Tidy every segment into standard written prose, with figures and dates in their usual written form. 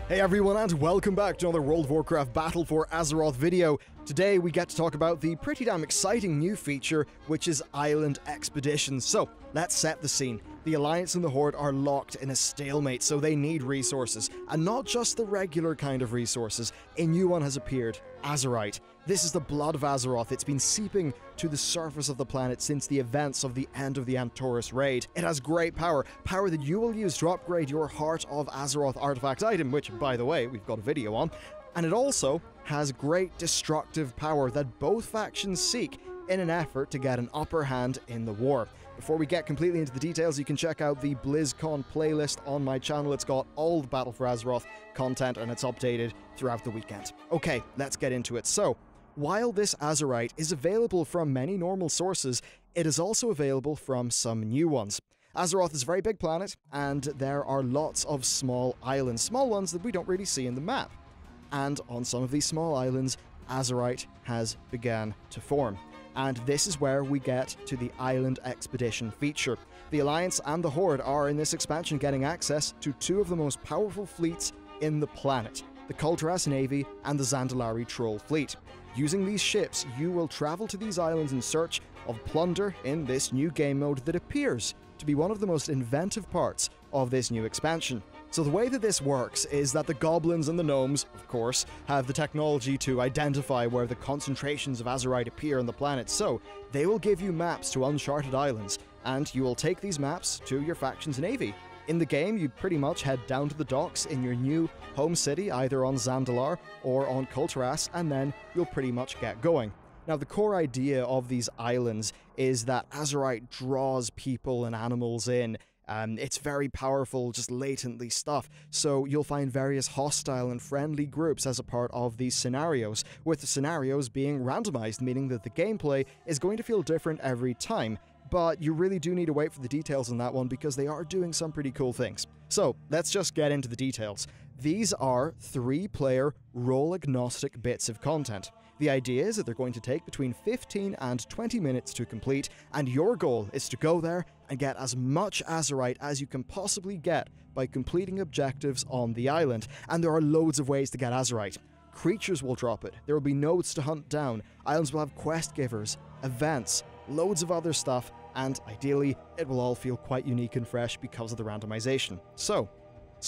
Hey everyone, and welcome back to another World of Warcraft Battle for Azeroth video. Today we get to talk about the pretty damn exciting new feature, which is Island Expeditions. So, let's set the scene. The Alliance and the Horde are locked in a stalemate, so they need resources. And not just the regular kind of resources. A new one has appeared, Azerite. This is the blood of Azeroth. It's been seeping to the surface of the planet since the events of the end of the Antorus raid. It has great power that you will use to upgrade your Heart of Azeroth artifact item, which, by the way, we've got a video on. And it also has great destructive power that both factions seek in an effort to get an upper hand in the war. Before we get completely into the details, you can check out the BlizzCon playlist on my channel. It's got all the Battle for Azeroth content and it's updated throughout the weekend. Okay, let's get into it. So, while this Azerite is available from many normal sources, it is also available from some new ones. Azeroth is a very big planet, and there are lots of small islands, small ones that we don't really see in the map. And on some of these small islands, Azerite has begun to form. And this is where we get to the Island Expedition feature. The Alliance and the Horde are in this expansion getting access to two of the most powerful fleets in the planet, the Kul'tiras Navy and the Zandalari Troll Fleet. Using these ships, you will travel to these islands in search of plunder in this new game mode that appears to be one of the most inventive parts of this new expansion. So the way that this works is that the goblins and the gnomes, of course, have the technology to identify where the concentrations of Azerite appear on the planet, so they will give you maps to uncharted islands, and you will take these maps to your faction's navy. In the game, you pretty much head down to the docks in your new home city, either on Zandalar or on Kul'tiras, and then you'll pretty much get going. Now, the core idea of these islands is that Azerite draws people and animals in. It's very powerful, just latently stuff, so you'll find various hostile and friendly groups as a part of these scenarios, with the scenarios being randomized, meaning that the gameplay is going to feel different every time. But you really do need to wait for the details on that one because they are doing some pretty cool things. So, let's just get into the details. These are 3-player, role-agnostic bits of content. The idea is that they're going to take between 15 and 20 minutes to complete, and your goal is to go there and get as much Azerite as you can possibly get by completing objectives on the island. And there are loads of ways to get Azerite. Creatures will drop it, there will be nodes to hunt down, islands will have quest givers, events, loads of other stuff, and ideally, it will all feel quite unique and fresh because of the randomization. So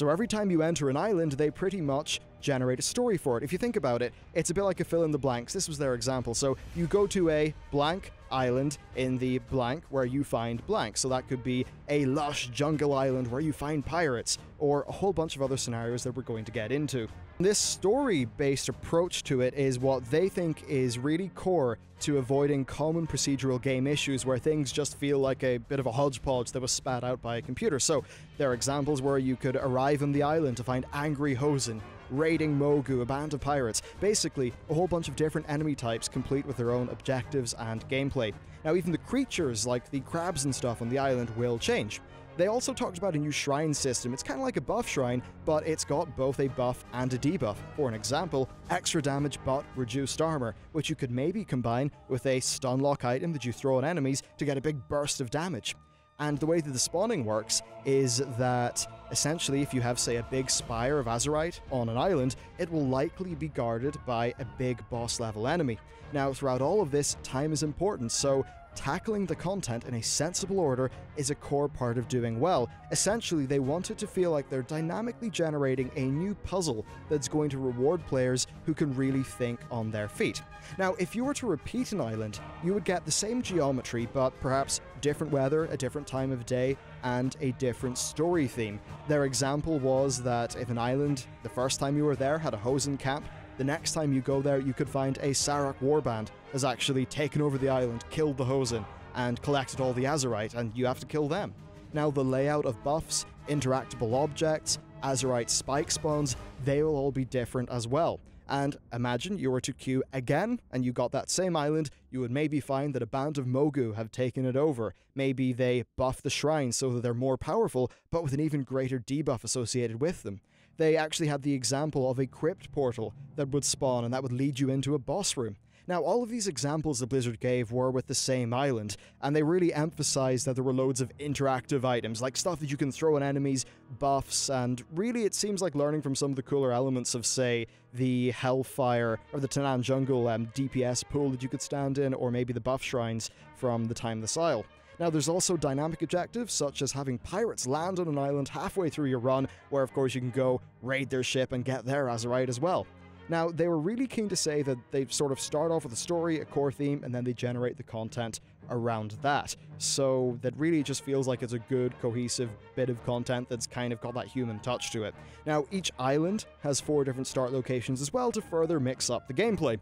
every time you enter an island, they pretty much generate a story for it. If you think about it, it's a bit like a fill in the blanks. This was their example. So you go to a blank island in the blank where you find blank. So that could be a lush jungle island where you find pirates, or a whole bunch of other scenarios that we're going to get into. This story-based approach to it is what they think is really core to avoiding common procedural game issues where things just feel like a bit of a hodgepodge that was spat out by a computer. So there are examples where you could arrive on the island to find angry Hosen, raiding Mogu, a band of pirates, basically a whole bunch of different enemy types complete with their own objectives and gameplay. Now even the creatures, like the crabs and stuff on the island, will change. They also talked about a new shrine system. It's kind of like a buff shrine, but it's got both a buff and a debuff. For an example, extra damage but reduced armor, which you could maybe combine with a stun lock item that you throw on enemies to get a big burst of damage. And the way that the spawning works is that, essentially, if you have, say, a big spire of Azerite on an island, it will likely be guarded by a big boss-level enemy. Now, throughout all of this, time is important, so tackling the content in a sensible order is a core part of doing well. Essentially, they want it to feel like they're dynamically generating a new puzzle that's going to reward players who can really think on their feet. Now, if you were to repeat an island, you would get the same geometry, but perhaps different weather, a different time of day, and a different story theme. Their example was that if an island, the first time you were there, had a Hosen camp, the next time you go there, you could find a Sarok warband has actually taken over the island, killed the Hosen, and collected all the Azerite, and you have to kill them. Now, the layout of buffs, interactable objects, Azerite spike spawns, they will all be different as well. And imagine you were to queue again, and you got that same island, you would maybe find that a band of Mogu have taken it over. Maybe they buff the shrine so that they're more powerful, but with an even greater debuff associated with them. They actually had the example of a crypt portal that would spawn, and that would lead you into a boss room. Now, all of these examples that Blizzard gave were with the same island, and they really emphasized that there were loads of interactive items, like stuff that you can throw at enemies, buffs, and really it seems like learning from some of the cooler elements of, say, the Hellfire or the Tanan Jungle DPS pool that you could stand in, or maybe the buff shrines from the Time of the Isle. Now, there's also dynamic objectives, such as having pirates land on an island halfway through your run, where of course you can go raid their ship and get their Azerite as well. Now, they were really keen to say that they sort of start off with a story, a core theme, and then they generate the content around that. So that really just feels like it's a good, cohesive bit of content that's kind of got that human touch to it. Now, each island has 4 different start locations as well to further mix up the gameplay.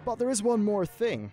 But there is one more thing.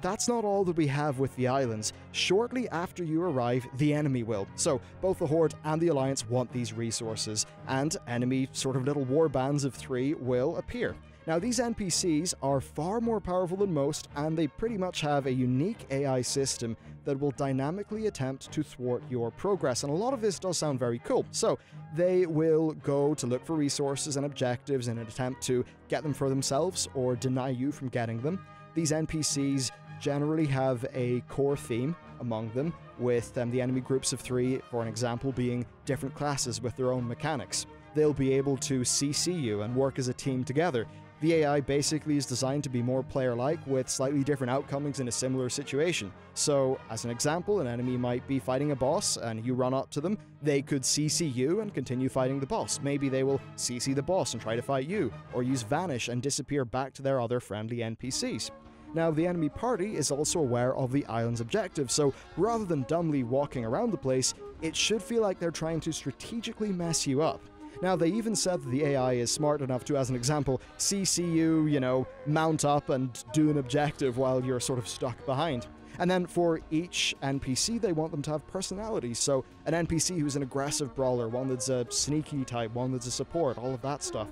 That's not all that we have with the islands. Shortly after you arrive, the enemy will. So, both the Horde and the Alliance want these resources, and enemy sort of little war bands of 3 will appear. Now, these NPCs are far more powerful than most, and they pretty much have a unique AI system that will dynamically attempt to thwart your progress, and a lot of this does sound very cool. So, they will go to look for resources and objectives in an attempt to get them for themselves or deny you from getting them. These NPCs generally have a core theme among them, with the enemy groups of 3, for an example, being different classes with their own mechanics. They'll be able to CC you and work as a team together. The AI basically is designed to be more player-like, with slightly different outcomes in a similar situation. So, as an example, an enemy might be fighting a boss, and you run up to them. They could CC you and continue fighting the boss. Maybe they will CC the boss and try to fight you, or use Vanish and disappear back to their other friendly NPCs. Now, the enemy party is also aware of the island's objective, so rather than dumbly walking around the place, it should feel like they're trying to strategically mess you up. Now, they even said that the AI is smart enough to, as an example, CC you, mount up and do an objective while you're sort of stuck behind. And then for each NPC, they want them to have personalities, so an NPC who's an aggressive brawler, one that's a sneaky type, one that's a support, all of that stuff.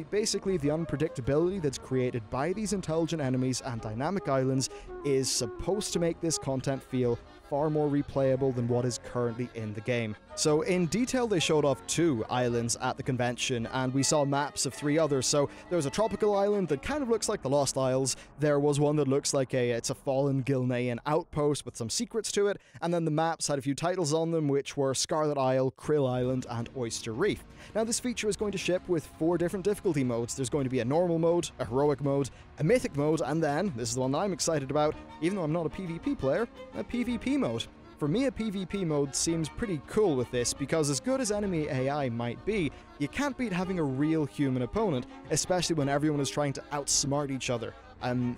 Basically, the unpredictability that's created by these intelligent enemies and dynamic islands is supposed to make this content feel far more replayable than what is currently in the game. So in detail, they showed off 2 islands at the convention, and we saw maps of 3 others. So there was a tropical island that kind of looks like the Lost Isles, there was one that looks like it's a fallen Gilnean outpost with some secrets to it, and then the maps had a few titles on them, which were Scarlet Isle, Krill Island, and Oyster Reef. Now, this feature is going to ship with 4 different difficulty modes. There's going to be a normal mode, a heroic mode, a mythic mode, and then, this is the one that I'm excited about, even though I'm not a PvP player, a PvP mode. For me, a PvP mode seems pretty cool with this, because as good as enemy AI might be, you can't beat having a real human opponent, especially when everyone is trying to outsmart each other. I'm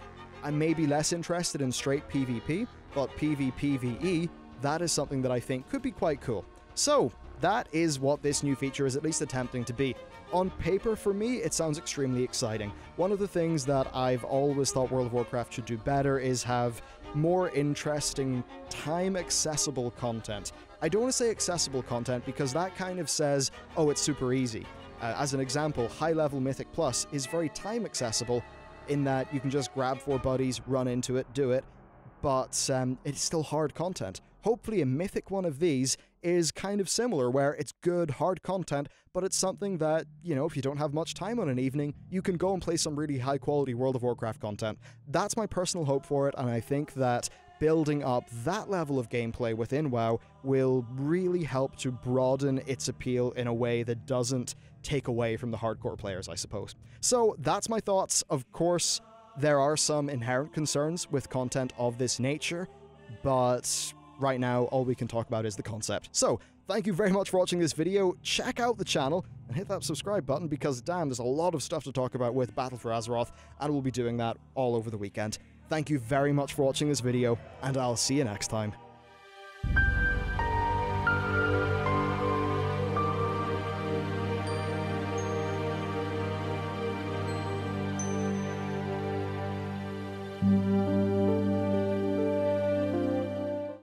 maybe less interested in straight PvP, but PvPvE, that is something that I think could be quite cool. So, that is what this new feature is at least attempting to be. On paper, for me, it sounds extremely exciting. One of the things that I've always thought World of Warcraft should do better is have more interesting, time-accessible content. I don't want to say accessible content because that kind of says, oh, it's super easy. As an example, high-level Mythic Plus is very time-accessible in that you can just grab 4 buddies, run into it, do it, but it's still hard content. Hopefully a Mythic one of these is kind of similar, where it's good, hard content, but it's something that, if you don't have much time on an evening, you can go and play some really high-quality World of Warcraft content. That's my personal hope for it, and I think that building up that level of gameplay within WoW will really help to broaden its appeal in a way that doesn't take away from the hardcore players, I suppose. So, that's my thoughts. Of course, there are some inherent concerns with content of this nature, but right now, all we can talk about is the concept. So, thank you very much for watching this video. Check out the channel and hit that subscribe button because, damn, there's a lot of stuff to talk about with Battle for Azeroth, and we'll be doing that all over the weekend. Thank you very much for watching this video, and I'll see you next time. Mm-hmm.